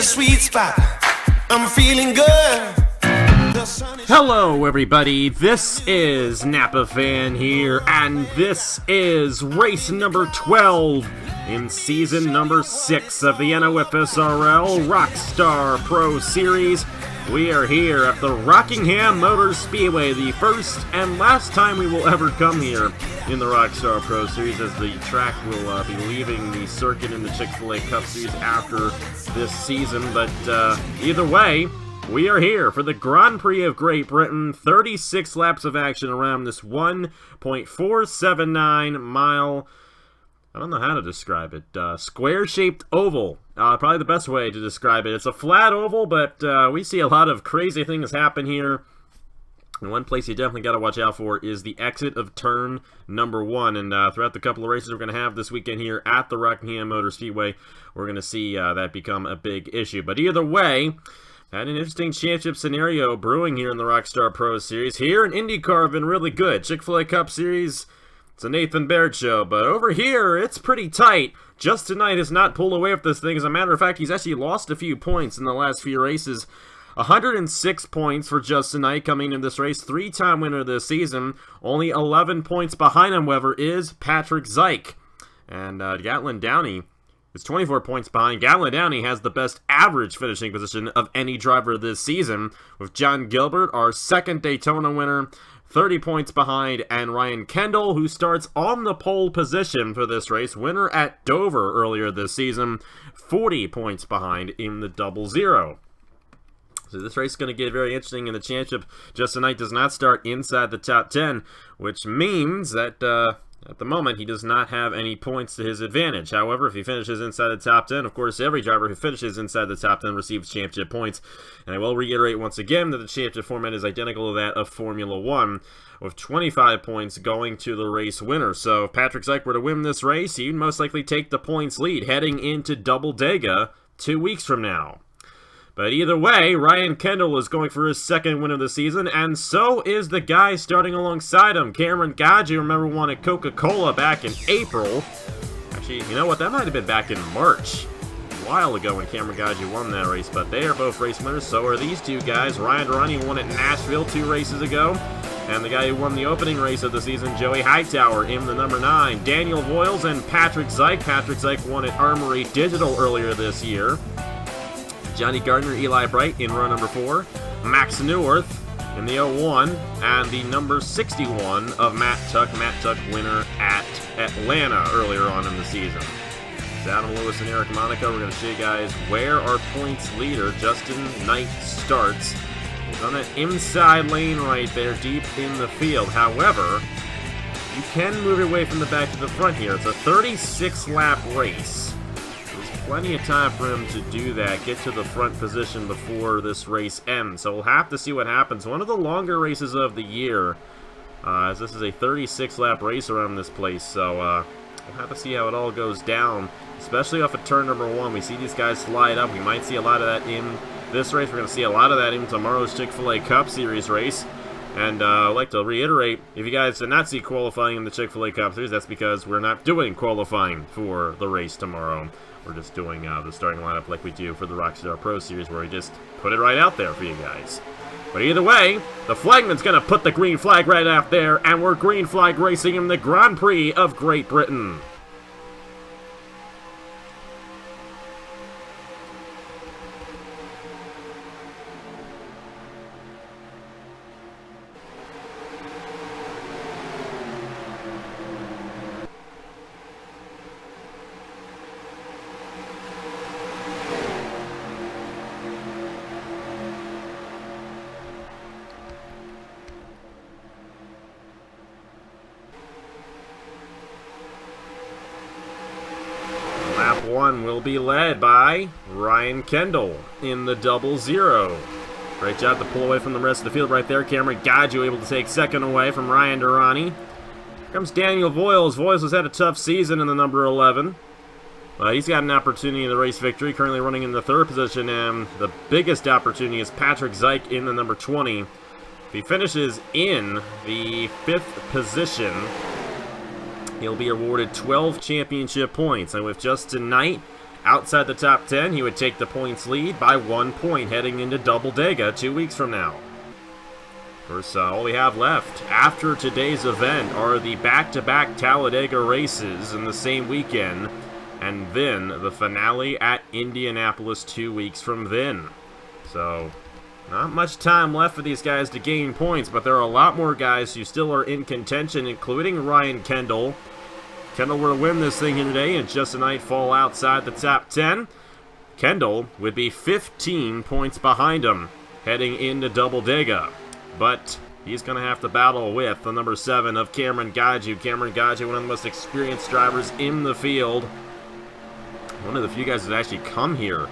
the sweet spot. I'm feeling good. Hello everybody, this is Napa Fan here, and this is race number 12 in season number 6 of the NOFSRL Rockstar Pro Series. We are here at the Rockingham Motor Speedway, the first and last time we will ever come here in the Rockstar Pro Series, as the track will be leaving the circuit in the Chick-fil-A Cup Series after this season. But either way, we are here for the Grand Prix of Great Britain. 36 laps of action around this 1.479 mile, I don't know how to describe it, square-shaped oval. Probably the best way to describe it. It's a flat oval, but we see a lot of crazy things happen here. And one place you definitely got to watch out for is the exit of turn number 1. And throughout the couple of races we're going to have this weekend here at the Rockingham Motor Speedway, we're going to see that become a big issue. But either way, had an interesting championship scenario brewing here in the Rockstar Pro Series. Here in IndyCar have been really good. Chick-fil-A Cup Series, it's a Nathan Baird show. But over here, it's pretty tight. Justin Knight has not pulled away with this thing. As a matter of fact, he's actually lost a few points in the last few races. 106 points for Justin Knight coming into this race. 3-time winner this season. Only 11 points behind him, however, is Patrick Zyke. And Gatlin Downey is 24 points behind. Gatlin Downey has the best average finishing position of any driver this season, with John Gilbert, our second Daytona winner, 30 points behind, and Ryan Kendall, who starts on the pole position for this race, winner at Dover earlier this season, 40 points behind in the 00. So this race is going to get very interesting in the championship. Justin Knight does not start inside the top 10, which means that at the moment he does not have any points to his advantage. However, if he finishes inside the top 10, of course, every driver who finishes inside the top 10 receives championship points. And I will reiterate once again that the championship format is identical to that of Formula 1, with 25 points going to the race winner. So if Patrick Zyke were to win this race, he'd most likely take the points lead heading into Double Dega 2 weeks from now. But either way, Ryan Kendall is going for his second win of the season, and so is the guy starting alongside him. Cameron Gaggi, remember, won at Coca-Cola back in April. Actually, you know what, that might have been back in March. A while ago when Cameron Gaggi won that race, but they are both race winners, so are these two guys. Ryan Durrani won at Nashville 2 races ago, and the guy who won the opening race of the season, Joey Hightower, in the number 9. Daniel Voiles and Patrick Zyke. Patrick Zyke won at Armory Digital earlier this year. Johnny Gardner, Eli Bright in row number 4. Max Newworth in the 01. And the number 61 of Matt Tuck. Matt Tuck, winner at Atlanta earlier on in the season. It's Adam Lewis and Eric Monaco. We're going to show you guys where our points leader, Justin Knight, starts. He's on that inside lane right there, deep in the field. However, you can move your way from the back to the front here. It's a 36-lap race. Plenty of time for him to do that, get to the front position before this race ends. So we'll have to see what happens. One of the longer races of the year, as this is a 36-lap race around this place. So we'll have to see how it all goes down, especially off of turn number 1. We see these guys slide up. We might see a lot of that in this race. We're going to see a lot of that in tomorrow's Chick-fil-A Cup Series race. And I'd like to reiterate, if you guys did not see qualifying in the Chick-fil-A Cup Series, that's because we're not doing qualifying for the race tomorrow. We're just doing the starting lineup like we do for the Rockstar Pro Series, where we just put it right out there for you guys. But either way, the flagman's going to put the green flag right out there, and we're green flag racing in the Grand Prix of Great Britain. Lap 1 will be led by Ryan Kendall in the 00. Great job to pull away from the rest of the field right there. Cameron Gaggi able to take second away from Ryan Durrani. Here comes Daniel Voiles. Voiles has had a tough season in the number 11. He's got an opportunity in the race victory, currently running in the 3rd position, and the biggest opportunity is Patrick Zyke in the number 20. If he finishes in the 5th position, he'll be awarded 12 championship points. And with Justin Knight outside the top 10, he would take the points lead by 1 point heading into Double Dega 2 weeks from now. Of course, all we have left after today's event are the back-to-back Talladega races in the same weekend, and then the finale at Indianapolis 2 weeks from then. So, not much time left for these guys to gain points, but there are a lot more guys who still are in contention, including Ryan Kendall. Kendall were to win this thing here today and Justin Knight fall outside the top 10. Kendall would be 15 points behind him heading into Double Dega. But he's going to have to battle with the number 7 of Cameron Gaju. Cameron Gaju, one of the most experienced drivers in the field. One of the few guys that actually come here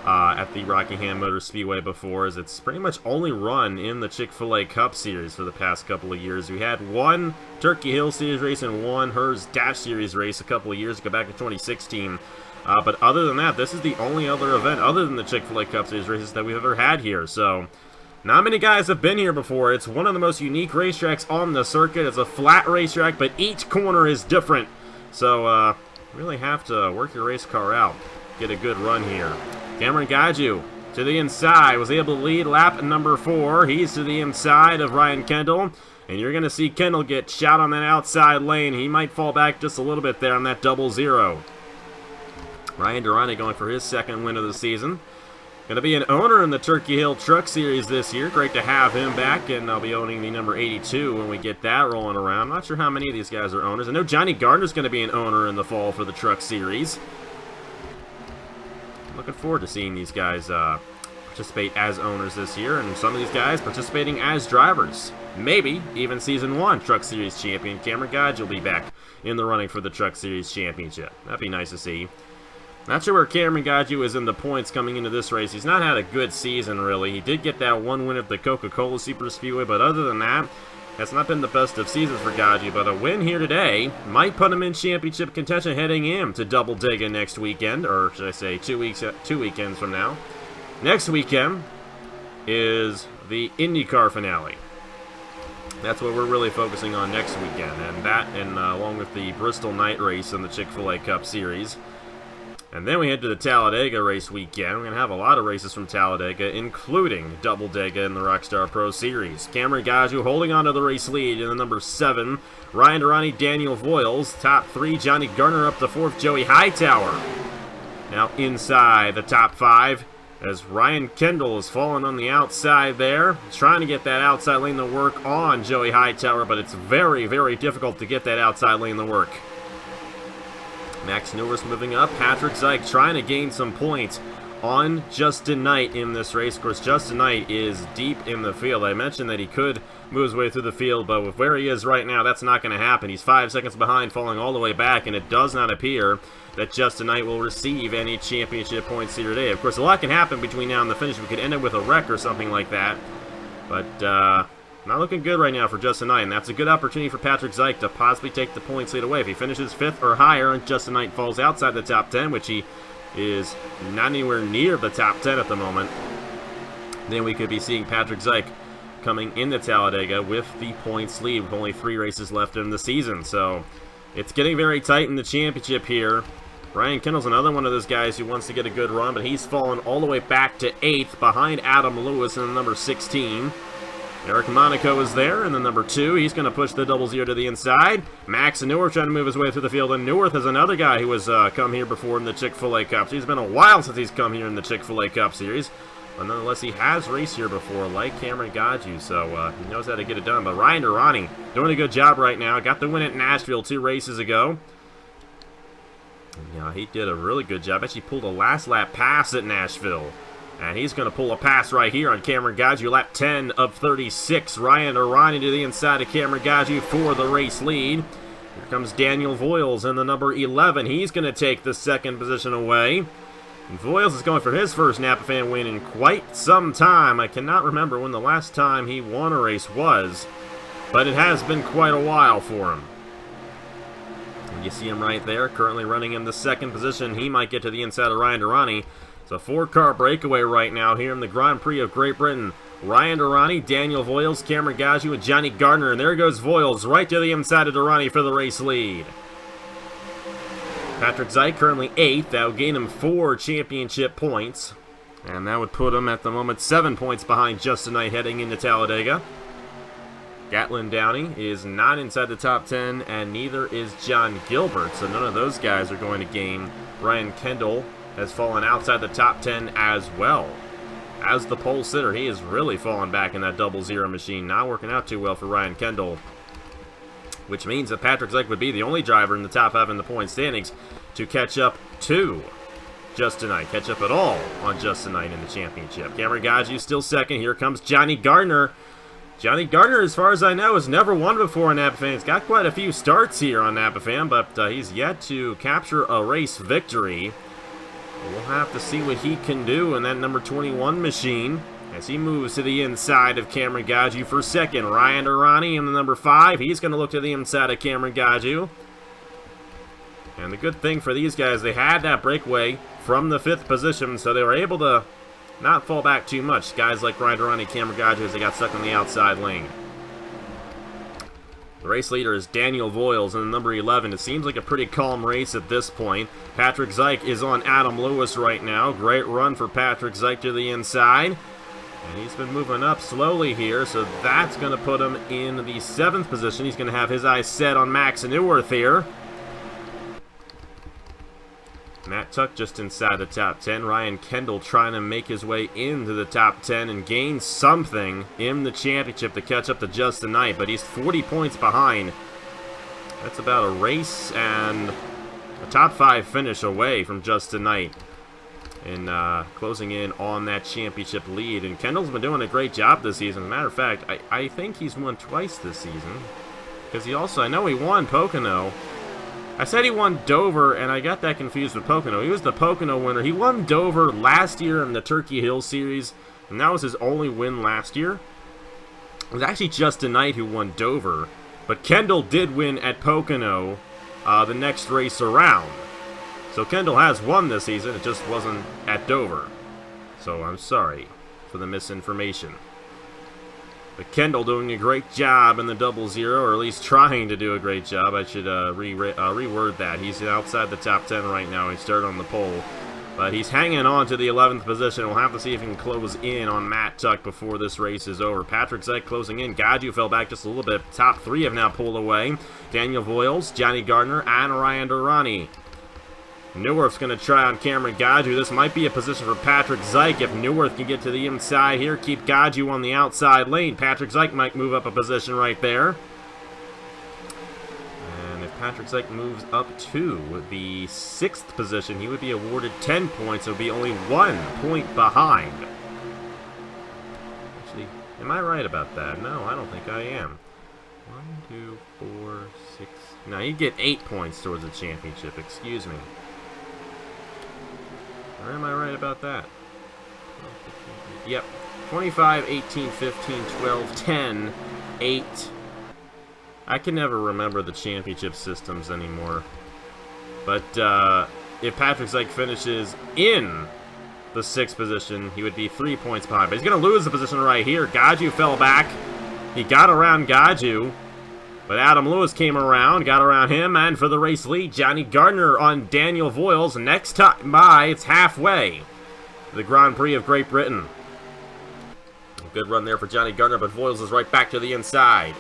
at the Rockingham Motor Speedway before, as it's pretty much only run in the Chick-fil-A Cup Series for the past couple of years. We had one Turkey Hill Series race and one Hers Dash Series race a couple of years ago, back in 2016. But other than that, this is the only other event other than the Chick-fil-A Cup Series races that we've ever had here. So, not many guys have been here before. It's one of the most unique racetracks on the circuit. It's a flat racetrack, but each corner is different. So, really have to work your race car out. Get a good run here. Cameron Gaju to the inside, was able to lead lap number 4. He's to the inside of Ryan Kendall, and you're going to see Kendall get shot on that outside lane. He might fall back just a little bit there on that 0-0. Ryan Durrani going for his second win of the season. Going to be an owner in the Turkey Hill Truck Series this year. Great to have him back, and I'll be owning the number 82 when we get that rolling around. Not sure how many of these guys are owners. I know Johnny Gardner's going to be an owner in the fall for the Truck Series. Looking forward to seeing these guys participate as owners this year, and some of these guys participating as drivers. Maybe even Season 1 Truck Series champion Cameron Gaju will be back in the running for the Truck Series Championship. That'd be nice to see. Not sure where Cameron Gaju is in the points coming into this race. He's not had a good season, really. He did get that one win at the Coca-Cola Super Speedway, but other than that, that's not been the best of seasons for Gaju. But a win here today might put him in championship contention heading into Double Dega next weekend, or should I say 2 weekends from now. Next weekend is the IndyCar finale. That's what we're really focusing on next weekend, and that, and along with the Bristol night race in the Chick-fil-A Cup Series. And then we head to the Talladega race weekend. We're going to have a lot of races from Talladega, including Double Dega in the Rockstar Pro Series. Cameron Gaju holding on to the race lead in the number 7. Ryan Durrani, Daniel Voiles. Top 3, Johnny Gardner up to 4th, Joey Hightower. Now inside the top 5, as Ryan Kendall is falling on the outside there. Trying to get that outside lane to work on Joey Hightower, but it's very, very difficult to get that outside lane to work. Max Norris moving up. Patrick Zyke trying to gain some points on Justin Knight in this race. Of course, Justin Knight is deep in the field. I mentioned that he could move his way through the field, but with where he is right now, that's not going to happen. He's 5 seconds behind, falling all the way back, and it does not appear that Justin Knight will receive any championship points here today. Of course, a lot can happen between now and the finish. We could end up with a wreck or something like that, but not looking good right now for Justin Knight, and that's a good opportunity for Patrick Zyke to possibly take the points lead away. If he finishes 5th or higher and Justin Knight falls outside the top 10, which he is not anywhere near the top 10 at the moment, then we could be seeing Patrick Zyke coming into Talladega with the points lead with only 3 races left in the season. So it's getting very tight in the championship here. Ryan Kendall's another one of those guys who wants to get a good run, but he's fallen all the way back to 8th behind Adam Lewis in the number 16. Eric Monaco is there in the number 2. He's going to push the 0-0 to the inside. Max Neuwirth trying to move his way through the field, and Neuwirth is another guy who has come here before in the Chick-fil-A Cup. It's been a while since he's come here in the Chick-fil-A Cup Series, but nonetheless, he has raced here before, like Cameron Gaju, so he knows how to get it done. But Ryan Durrani doing a good job right now. Got the win at Nashville 2 races ago. Yeah, he did a really good job. Actually pulled a last lap pass at Nashville. And he's going to pull a pass right here on Cameron Gaju, lap 10 of 36. Ryan Durrani to the inside of Cameron Gaju for the race lead. Here comes Daniel Voiles in the number 11. He's going to take the 2nd position away. And Voiles is going for his first Napa Fan win in quite some time. I cannot remember when the last time he won a race was, but it has been quite a while for him. And you see him right there, currently running in the 2nd position. He might get to the inside of Ryan Durrani. It's a 4-car breakaway right now here in the Grand Prix of Great Britain. Ryan Durrani, Daniel Voiles, Cameron Gaju, and Johnny Gardner. And there goes Voiles right to the inside of Durrani for the race lead. Patrick Zeich currently 8th. That would gain him 4 championship points. And that would put him at the moment 7 points behind Justin Knight heading into Talladega. Gatlin Downey is not inside the top 10, and neither is John Gilbert, so none of those guys are going to gain. Ryan Kendall has fallen outside the top 10 as well. As the pole sitter, he has really fallen back in that 00 machine. Not working out too well for Ryan Kendall, which means that Patrick Zeich would be the only driver in the top 5 in the point standings to catch up to Justin Knight. Catch up at all on Justin Knight in the championship. Cameron Gaggi still second. Here comes Johnny Gardner. Johnny Gardner, as far as I know, has never won before on Napa Fan. He's got quite a few starts here on Napa Fan, but he's yet to capture a race victory. We'll have to see what he can do in that number 21 machine as he moves to the inside of Cameron Gaggi for second. Ryan Durrani in the number 5. He's going to look to the inside of Cameron Gaggi. And the good thing for these guys, they had that breakaway from the 5th position, so they were able to not fall back too much. Guys like Ryan Durrani, Cameron Gaggi, as they got stuck on the outside lane. The race leader is Daniel Voiles in the number 11. It seems like a pretty calm race at this point. Patrick Zeich is on Adam Lewis right now. Great run for Patrick Zeich to the inside. And he's been moving up slowly here, so that's going to put him in the 7th position. He's going to have his eyes set on Max Neuwirth here. Matt Tuck just inside the top 10. Ryan Kendall trying to make his way into the top 10 and gain something in the championship to catch up to Justin Knight, but he's 40 points behind. That's about a race and a top 5 finish away from Justin Knight in closing in on that championship lead. And Kendall's been doing a great job this season. As a matter of fact, I think he's won twice this season, because he also, I know he won Pocono. I said he won Dover, and I got that confused with Pocono. He was the Pocono winner. He won Dover last year in the Turkey Hill Series, and that was his only win last year. It was actually Justin Knight who won Dover, but Kendall did win at Pocono the next race around. So Kendall has won this season, it just wasn't at Dover. So I'm sorry for the misinformation. But Kendall doing a great job in the 00, or at least trying to do a great job. I should reword that. He's outside the top 10 right now. He started on the pole. But he's hanging on to the 11th position. We'll have to see if he can close in on Matt Tuck before this race is over. Patrick Zeich closing in. Gaggi fell back just a little bit. Top 3 have now pulled away. Daniel Voiles, Johnny Gardner, and Ryan Durrani. Neuwirth's going to try on Cameron Gaggi. This might be a position for Patrick Zeich if Neuwirth can get to the inside here. Keep Gaggi on the outside lane. Patrick Zeich might move up a position right there. And if Patrick Zeich moves up to the 6th position, he would be awarded 10 points. It would be only 1 point behind. Actually, am I right about that? No, I don't think I am. 1, 2, 4, 6... No, he'd get 8 points towards the championship. Excuse me. Or am I right about that? Yep. 25, 18, 15, 12, 10, 8. I can never remember the championship systems anymore. But if Patrick Zeich finishes in the 6th position, he would be 3 points behind. But he's going to lose the position right here. Gaggi fell back. He got around Gaggi. But Adam Lewis came around, got around him, and for the race lead, Johnny Gardner on Daniel Voiles. Next time by, it's halfway to the Grand Prix of Great Britain. Good run there for Johnny Gardner, but Voiles is right back to the inside.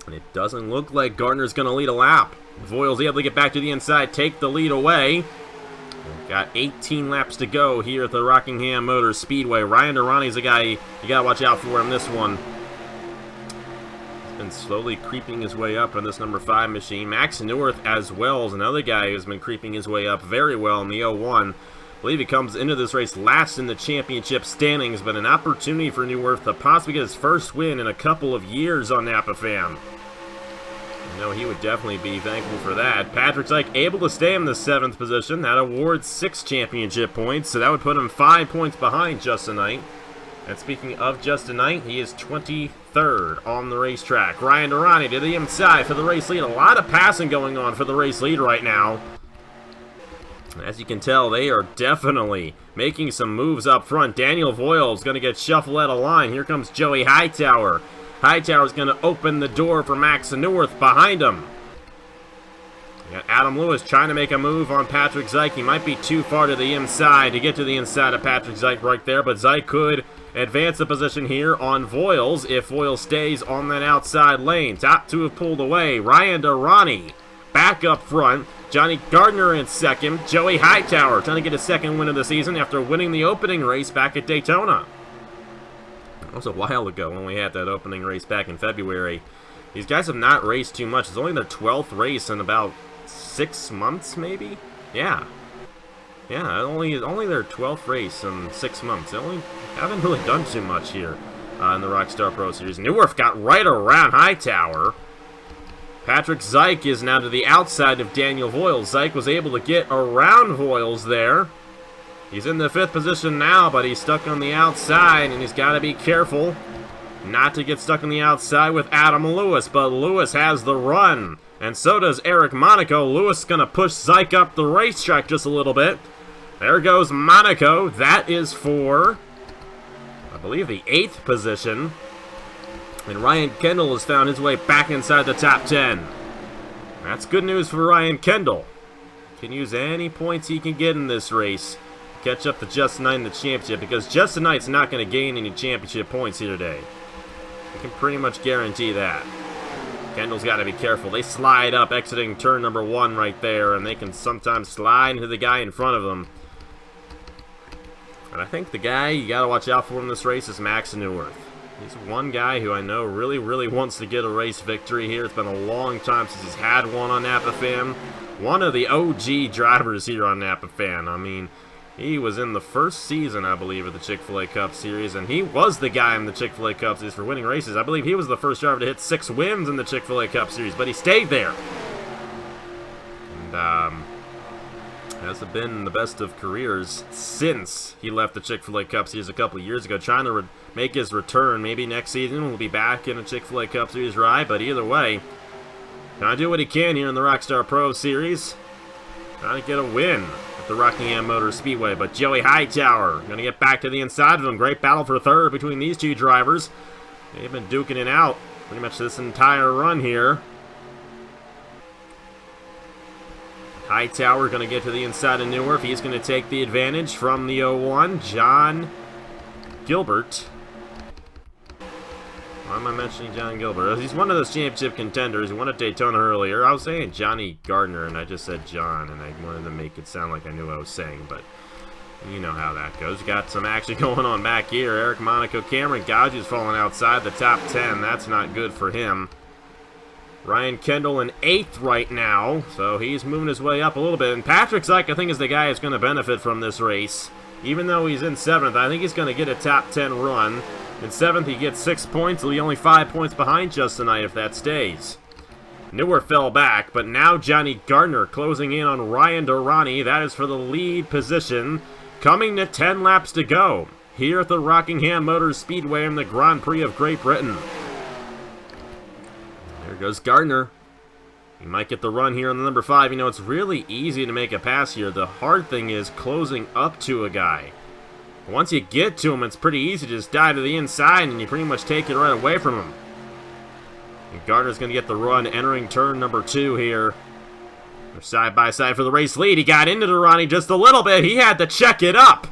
And it doesn't look like Gardner's going to lead a lap. Voiles able to get back to the inside, take the lead away. We've got 18 laps to go here at the Rockingham Motor Speedway. Ryan Durrani's a guy you got to watch out for in this one. Been slowly creeping his way up on this number 5 machine. Max Neuwirth as well is another guy who's been creeping his way up very well in the 01. I believe he comes into this race last in the championship standings, but an opportunity for Neuwirth to possibly get his first win in a couple of years on Napa Fan. I know he would definitely be thankful for that. Patrick Zeich able to stay in the 7th position. That awards 6 championship points, so that would put him 5 points behind Justin Knight. And speaking of Justin Knight, he is 23rd on the racetrack. Ryan Durrani to the inside for the race lead. A lot of passing going on for the race lead right now. As you can tell, they are definitely making some moves up front. Daniel Voiles going to get shuffled out of line. Here comes Joey Hightower. Hightower's going to open the door for Max Neuwirth behind him. We got Adam Lewis trying to make a move on Patrick Zike. He might be too far to the inside to get to the inside of Patrick Zike right there, but Zike could advance the position here on Voiles if Voiles stays on that outside lane. Top two have pulled away. Ryan Durrani back up front. Johnny Gardner in second. Joey Hightower trying to get his second win of the season after winning the opening race back at Daytona. That was a while ago when we had that opening race back in February. These guys have not raced too much. It's only their 12th race in about 6 months, maybe? Yeah, only their 12th race in 6 months. They only haven't really done too much here in the Rockstar Pro Series. Neuwirth got right around Hightower. Patrick Zike is now to the outside of Daniel Voiles. Zike was able to get around Voiles there. He's in the 5th position now, but he's stuck on the outside, and he's got to be careful not to get stuck on the outside with Adam Lewis. But Lewis has the run, and so does Eric Monaco. Lewis is going to push Zike up the racetrack just a little bit. There goes Monaco. That is for, I believe, the 8th position. And Ryan Kendall has found his way back inside the top 10. That's good news for Ryan Kendall. Can use any points he can get in this race to catch up to Justin Knight in the championship, because Justin Knight's not going to gain any championship points here today. We can pretty much guarantee that. Kendall's got to be careful. They slide up exiting turn number 1 right there, and they can sometimes slide into the guy in front of them. But I think the guy you got to watch out for in this race is Max Neuwirth. He's one guy who I know really wants to get a race victory here. It's been a long time since he's had one on Napa Fan. One of the OG drivers here on Napa Fan. I mean, he was in the first season, I believe, of the Chick-fil-A Cup Series, and he was the guy in the Chick-fil-A Cup Series for winning races. I believe he was the first driver to hit 6 wins in the Chick-fil-A Cup Series, but he stayed there. And, hasn't been the best of careers since he left the Chick-fil-A Cup Series a couple of years ago, trying to make his return. Maybe next season we'll be back in a Chick-fil-A Cup Series ride, but either way, trying to do what he can here in the Rockstar Pro Series. Trying to get a win at the Rockingham Motor Speedway, but Joey Hightower going to get back to the inside of him. Great battle for third between these two drivers. They've been duking it out pretty much this entire run here. Hightower going to get to the inside of Neuwirth. He's going to take the advantage from the 01, John Gilbert. Why am I mentioning John Gilbert? He's one of those championship contenders. He won at Daytona earlier. I was saying Johnny Gardner, and I just said John, and I wanted to make it sound like I knew what I was saying, but you know how that goes. Got some action going on back here. Eric Monaco, Cameron Gouge is falling outside the top 10. That's not good for him. Ryan Kendall in 8th right now, so he's moving his way up a little bit. And Patrick Zike, I think, is the guy who's going to benefit from this race. Even though he's in 7th, I think he's going to get a top 10 run. In 7th, he gets 6 points. He'll be only 5 points behind Justin Knight if that stays. Neuwirth fell back, but now Johnny Gardner closing in on Ryan Durrani. That is for the lead position. Coming to 10 laps to go here at the Rockingham Motor Speedway in the Grand Prix of Great Britain. There goes Gardner. He might get the run here on the number 5. You know, it's really easy to make a pass here. The hard thing is closing up to a guy. Once you get to him, it's pretty easy to just dive to the inside, and you pretty much take it right away from him. And Gardner's going to get the run entering turn number 2 here. They're side by side for the race lead. He got into Durrani just a little bit. He had to check it up.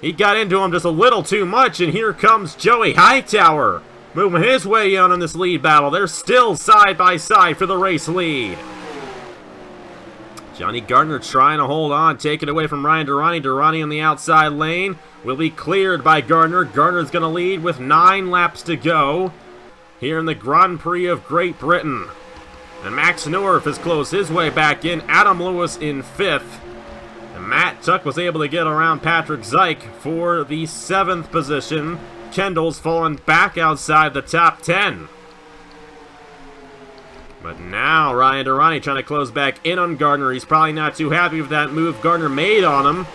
He got into him just a little too much, and here comes Joey Hightower, moving his way on in this lead battle. They're still side by side for the race lead. Johnny Gardner trying to hold on, take it away from Ryan Durrani. Durrani on the outside lane will be cleared by Gardner. Gardner's going to lead with 9 laps to go here in the Grand Prix of Great Britain. And Max Neuwirth has closed his way back in. Adam Lewis in 5th. And Matt Tuck was able to get around Patrick Zike for the 7th position. Kendall's fallen back outside the top 10. But now Ryan Durrani trying to close back in on Gardner. He's probably not too happy with that move Gardner made on him.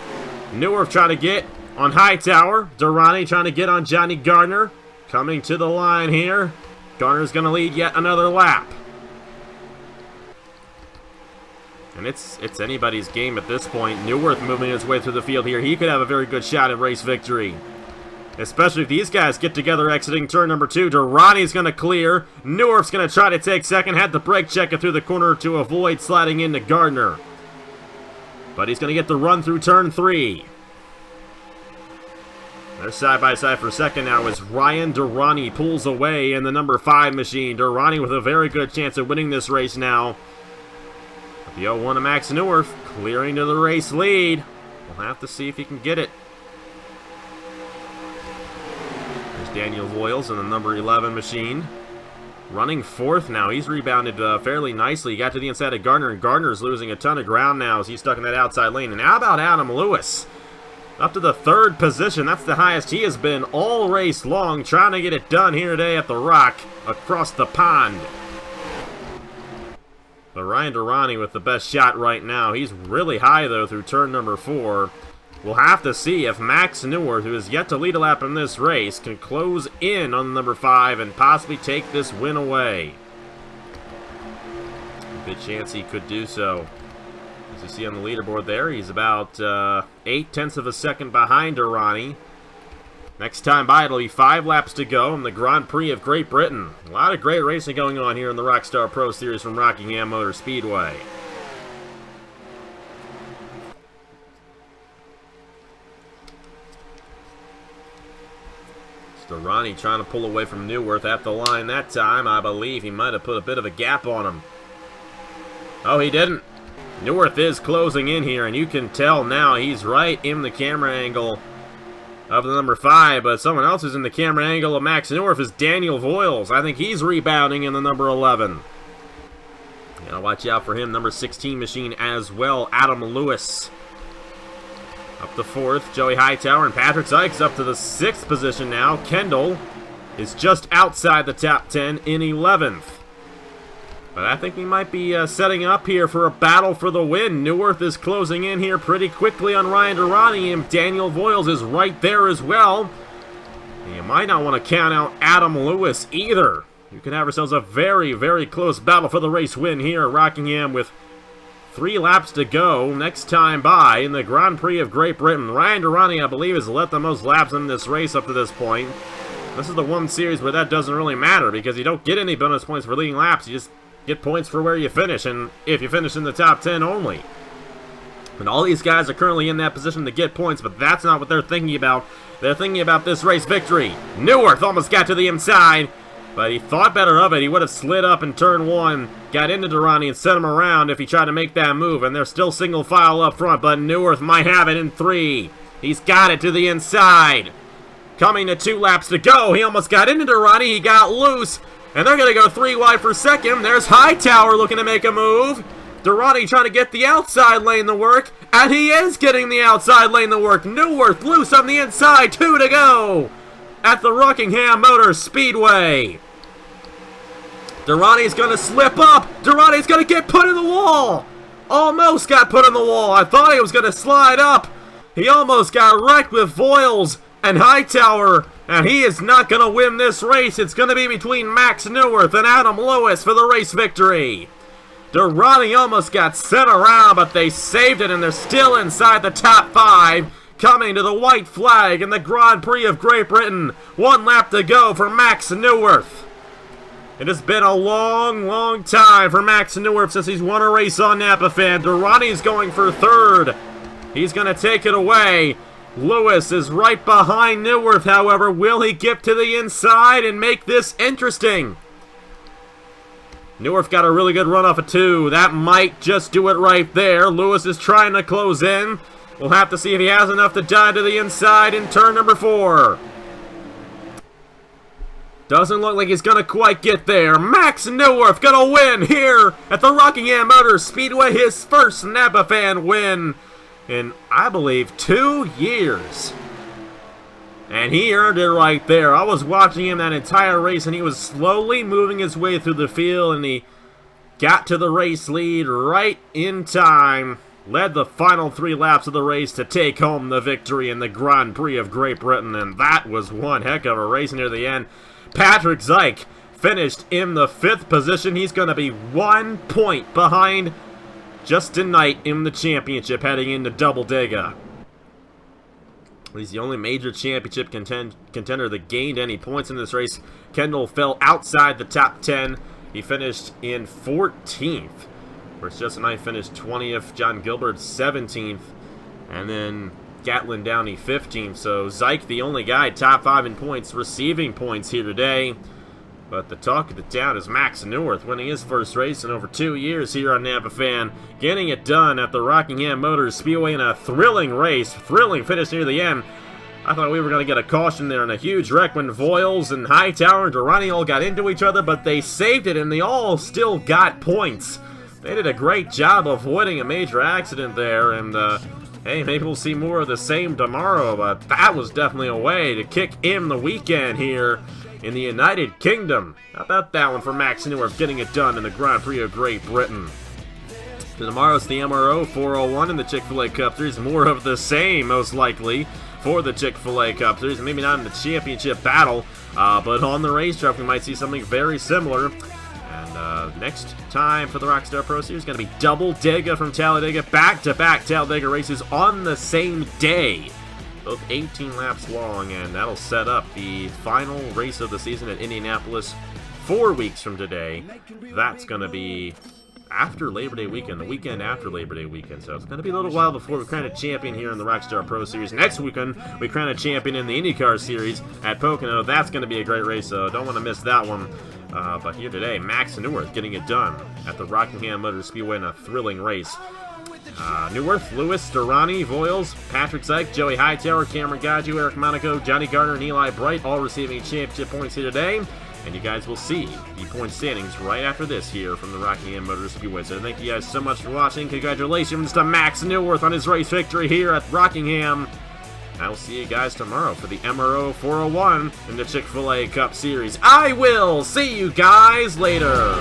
Neuwirth trying to get on Hightower. Durrani trying to get on Johnny Gardner. Coming to the line here. Gardner's going to lead yet another lap. And it's anybody's game at this point. Neuwirth moving his way through the field here. He could have a very good shot at race victory. especially if these guys get together exiting turn number 2. Durrani's going to clear. Neuwerf's going to try to take second. Had the brake checker through the corner to avoid sliding into Gardner. But he's going to get the run through turn 3. They're side by side for second now as Ryan Durrani pulls away in the number 5 machine. Durrani with a very good chance of winning this race now. The 0-1 of Max Neuwerf clearing to the race lead. We'll have to see if he can get it. There's Daniel Voiles in the number 11 machine. Running 4th now. He's rebounded fairly nicely. He got to the inside of Gardner, and Gardner's losing a ton of ground now as he's stuck in that outside lane. And how about Adam Lewis? Up to the 3rd position. That's the highest he has been all race long, trying to get it done here today at the Rock across the pond. But Ryan Durrani with the best shot right now. He's really high, though, through turn number 4. We'll have to see if Max Neuwerf, who has yet to lead a lap in this race, can close in on number 5 and possibly take this win away. Good chance he could do so. As you see on the leaderboard there, he's about 0.8 of a second behind Durrani. Next time by, it'll be 5 laps to go in the Grand Prix of Great Britain. A lot of great racing going on here in the Rockstar Pro Series from Rockingham Motor Speedway. Durrani trying to pull away from Neuwerf at the line that time. I believe he might have put a bit of a gap on him. Oh, he didn't. Neuwerf is closing in here, and you can tell now he's right in the camera angle of the number 5, but someone else who's in the camera angle of Max Neuwerf is Daniel Voiles. I think he's rebounding in the number 11. Gotta watch out for him. Number 16 machine as well, Adam Lewis. Up to 4th, Joey Hightower, and Patrick Sykes up to the 6th position now. Kendall is just outside the top 10 in 11th. But I think we might be setting up here for a battle for the win. Neuwerf is closing in here pretty quickly on Ryan Durrani, and Daniel Voiles is right there as well. And you might not want to count out Adam Lewis either. You could have ourselves a very, very close battle for the race win here at Rockingham with 3 laps to go. Next time by in the Grand Prix of Great Britain. Ryan Durrani, I believe, has led the most laps in this race up to this point. This is the one series where that doesn't really matter because you don't get any bonus points for leading laps. You just get points for where you finish, and if you finish in the top 10 only. And all these guys are currently in that position to get points, but that's not what they're thinking about. They're thinking about this race victory. Neuwerf almost got to the inside, but he thought better of it. He would have slid up in turn 1, got into Durrani and sent him around if he tried to make that move, and they're still single file up front, but Neuwerf might have it in 3. He's got it to the inside. Coming to 2 laps to go. He almost got into Durrani. He got loose. And they're going to go 3 wide for second. There's Hightower looking to make a move. Durrani trying to get the outside lane to work. And he is getting the outside lane to work. Neuwerf loose on the inside. 2 to go at the Rockingham Motor Speedway. Durrani's going to slip up. Durrani's going to get put in the wall. Almost got put in the wall. I thought he was going to slide up. He almost got wrecked with Voiles and Hightower, and he is not going to win this race. It's going to be between Max Neuwerf and Adam Lewis for the race victory. Durrani almost got sent around, but they saved it, and they're still inside the top 5, coming to the white flag in the Grand Prix of Great Britain. 1 lap to go for Max Neuwerf. It has been a long, long time for Max Neuwerf since he's won a race on Napa Fan. Durrani's going for 3rd. He's going to take it away. Lewis is right behind Neuwerf, however. Will he get to the inside and make this interesting? Neuwerf got a really good run off of 2. That might just do it right there. Lewis is trying to close in. We'll have to see if he has enough to dive to the inside in turn number 4. Doesn't look like he's going to quite get there. Max Neuwerf going to win here at the Rockingham Motor Speedway. His first Napa Fan win in, I believe, 2 years. And he earned it right there. I was watching him that entire race, and he was slowly moving his way through the field, and he got to the race lead right in time. Led the final 3 laps of the race to take home the victory in the Grand Prix of Great Britain, and that was one heck of a race near the end. Patrick Zyke finished in the 5th position. He's going to be 1 point behind Justin Knight in the championship heading into Double Digga. He's the only major championship contender that gained any points in this race. Kendall fell outside the top 10. He finished in 14th. Whereas Justin Knight finished 20th. John Gilbert 17th. And then Gatlin Downey 15th. So Zyke, the only guy top 5 in points, receiving points here today. But the talk of the town is Max Newirth winning his first race in over 2 years here on Napa Fan, getting it done at the Rockingham Motor Speedway in a thrilling race, thrilling finish near the end. I thought we were going to get a caution there and a huge wreck when Voiles and Hightower and Durrani all got into each other, but they saved it and they all still got points. They did a great job avoiding a major accident there, and hey, maybe we'll see more of the same tomorrow, but that was definitely a way to kick in the weekend here in the United Kingdom. How about that one for Max Newirth getting it done in the Grand Prix of Great Britain? So tomorrow's the MRO 401 in the Chick-fil-A Cup Series. More of the same, most likely, for the Chick-fil-A Cup Series. Maybe not in the championship battle, but on the racetrack we might see something very similar. And next time for the Rockstar Pro Series is going to be Double Dega from Talladega. Back-to-back Talladega races on the same day. Both 18 laps long, and that'll set up the final race of the season at Indianapolis 4 weeks from today. That's going to be after Labor Day weekend, the weekend after Labor Day weekend. So it's going to be a little while before we crown a champion here in the Rockstar Pro Series. Next weekend, we crown a champion in the IndyCar Series at Pocono. That's going to be a great race, so don't want to miss that one. But here today, Max Newirth getting it done at the Rockingham Motor Speedway in a thrilling race. Newirth, Lewis, Durrani, Voiles, Patrick Zyke, Joey Hightower, Cameron Gaju, Eric Monaco, Johnny Gardner, and Eli Bright all receiving championship points here today. And you guys will see the point standings right after this here from the Rockingham Motor Speedway. So thank you guys so much for watching. Congratulations to Max Newirth on his race victory here at Rockingham. I will see you guys tomorrow for the MRO 401 in the Chick-fil-A Cup Series. I will see you guys later.